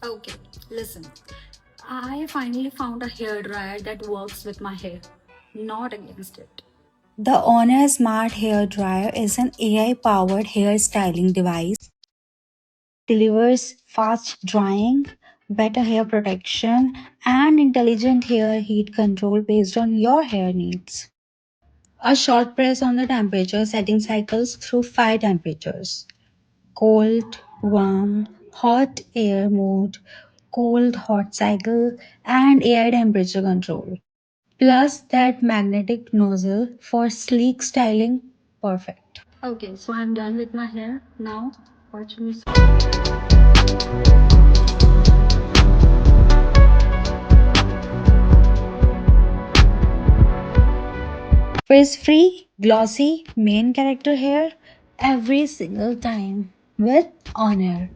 Okay, listen. I finally found a hair dryer that works with my hair, not against it. The Ownair Smart Hair Dryer is an AI powered hair styling device. Delivers fast drying, better hair protection, and intelligent hair heat control based on your hair needs. A short press on the temperature setting cycles through 5 temperatures: cold, warm, hot air mode, cold, hot cycle, and AI temperature control. Plus that magnetic nozzle for sleek styling. Perfect. Okay, so I'm done with my hair. Now, watch me. Frizz-free, glossy, main character hair every single time with Ownair.